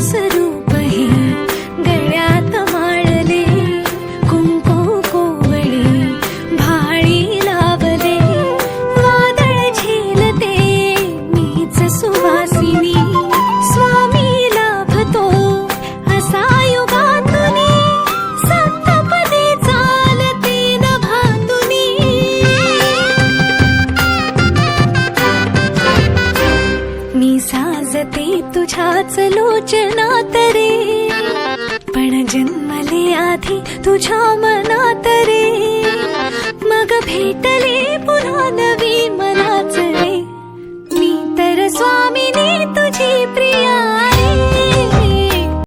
स्वरूप हे गळ्यात माळले, कुंकू कोवळे भाळी लावले, वादळ झेलते मीच सुवासिनी, स्वामी लाभतो असा युगातुनी, सप्तपदी चालते नभातुनी। मी साजते तुझ्याच लोचनात रे, पण जन्मले आधी तुझ्या मनात